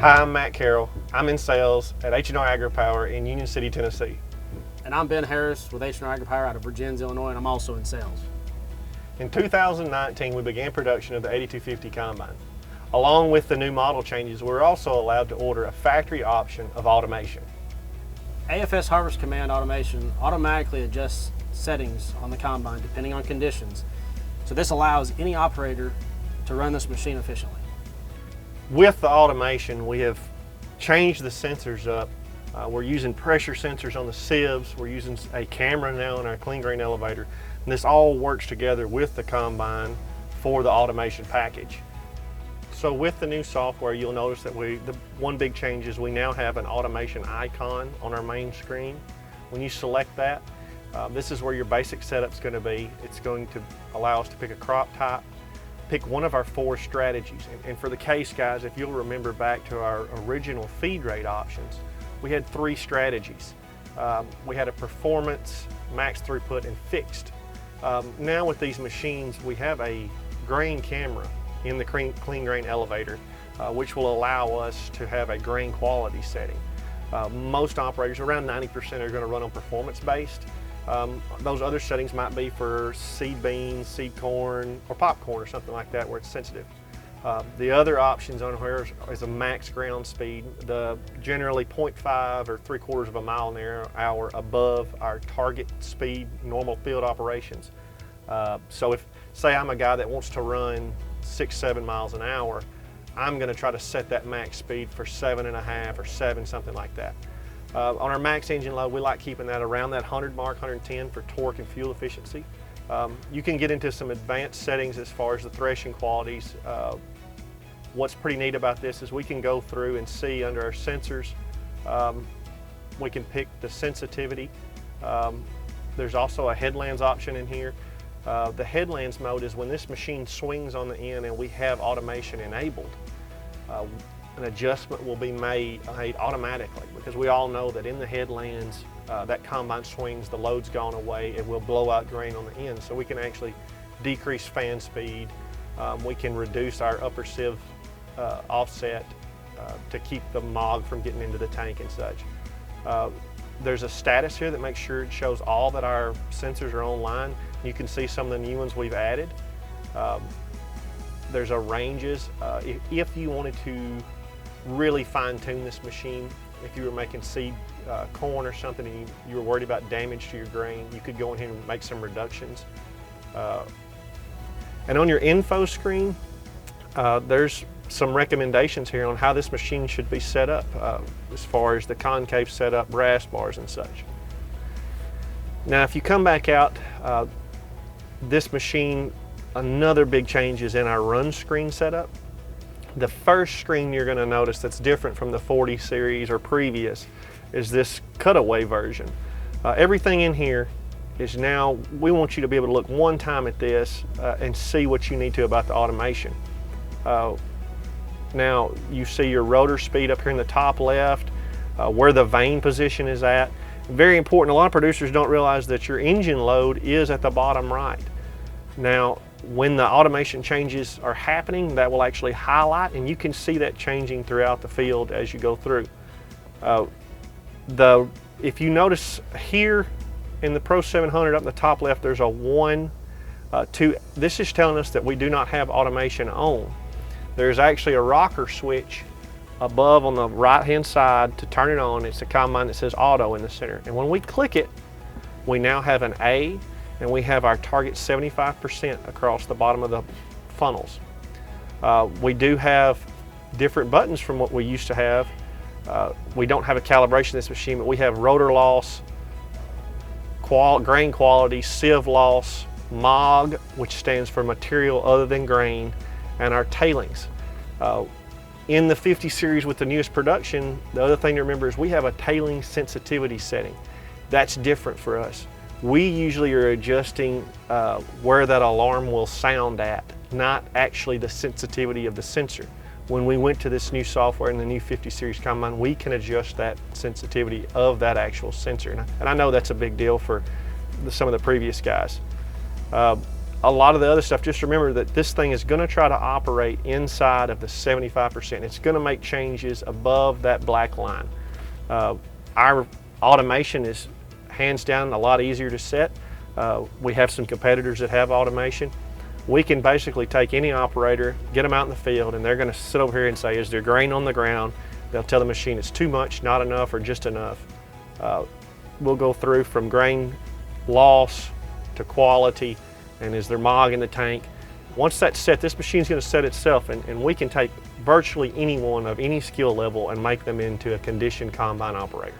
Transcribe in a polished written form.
Hi, I'm Matt Carroll. I'm in sales at H&R Agri-Power in Union City, Tennessee. And I'm Ben Harris with H&R Agri-Power out of Virginia, Illinois, and I'm also in sales. In 2019, we began production of the 8250 Combine. Along with the new model changes, we're also allowed to order a factory option of automation. AFS Harvest Command automation automatically adjusts settings on the Combine depending on conditions. So this allows any operator to run this machine efficiently. With the automation, we have changed the sensors up. We're using pressure sensors on the sieves. We're using a camera now in our clean grain elevator. And this all works together with the Combine for the automation package. So with the new software, you'll notice that the one big change is we now have an automation icon on our main screen. When you select that, this is where your basic setup's going to be. It's going to allow us to pick a crop type, pick one of our 4 strategies. And for the case, guys, if you'll remember back to our original feed rate options, we had 3 strategies. We had a performance, max throughput, and fixed. Now with these machines, we have a grain camera in the clean grain elevator, which will allow us to have a grain quality setting. Most operators, around 90%, are going to run on performance-based. Those other settings might be for seed beans, seed corn, or popcorn or something like that where it's sensitive. The other options on here is a max ground speed, generally 0.5 or 3/4 of a mile an hour above our target speed, normal field operations. So if, say I'm a guy that wants to run 6-7 miles an hour, I'm going to try to set that max speed for 7.5 or 7, something like that. On our max engine load, we like keeping that around that 100 mark, 110 for torque and fuel efficiency. You can get into some advanced settings as far as the threshing qualities. What's pretty neat about this is we can go through and see under our sensors, we can pick the sensitivity. There's also a headlands option in here. The headlands mode is when this machine swings on the end and we have automation enabled. An adjustment will be made automatically, because we all know that in the headlands, that combine swings, the load's gone away, it will blow out grain on the end. So we can actually decrease fan speed. We can reduce our upper sieve offset to keep the mog from getting into the tank and such. There's a status here that makes sure it shows all that our sensors are online. You can see some of the new ones we've added. There's a ranges. If you wanted to really fine-tune this machine, if you were making seed corn or something and you were worried about damage to your grain, you could go in here and make some reductions. And on your info screen, there's some recommendations here on how this machine should be set up, as far as the concave setup, brass bars and such. Now if you come back out, this machine, another big change is in our run screen setup. The first screen you're going to notice that's different from the 40 series or previous is this cutaway version. Everything in here is now, we want you to be able to look one time at this and see what you need to about the automation. Now you see your rotor speed up here in the top left, where the vane position is at. Very important, a lot of producers don't realize that your engine load is at the bottom right. Now when the automation changes are happening, that will actually highlight, and you can see that changing throughout the field as you go through. If you notice here in the Pro 700 up in the top left, there's a 1, 2. This is telling us that we do not have automation on. There's actually a rocker switch above on the right hand side to turn it on. It's a combine that says auto in the center. And when we click it, we now have an A, and we have our target 75% across the bottom of the funnels. We do have different buttons from what we used to have. We don't have a calibration in this machine, but we have rotor loss, grain quality, sieve loss, MOG, which stands for material other than grain, and our tailings. In the 50 series with the newest production, the other thing to remember is we have a tailing sensitivity setting. That's different for us. We usually are adjusting where that alarm will sound at, not actually the sensitivity of the sensor. When we went to this new software in the new 50 series combine, we can adjust that sensitivity of that actual sensor. And I know that's a big deal for some of the previous guys. a lot of the other stuff, just remember that this thing is going to try to operate inside of the 75%. It's going to make changes above that black line. Our automation is hands down a lot easier to set. We have some competitors that have automation. We can basically take any operator, get them out in the field, and they're going to sit over here and say, is there grain on the ground? They'll tell the machine it's too much, not enough, or just enough. We'll go through from grain loss to quality, and is there mog in the tank. Once that's set, this machine's going to set itself, and we can take virtually anyone of any skill level and make them into a conditioned combine operator.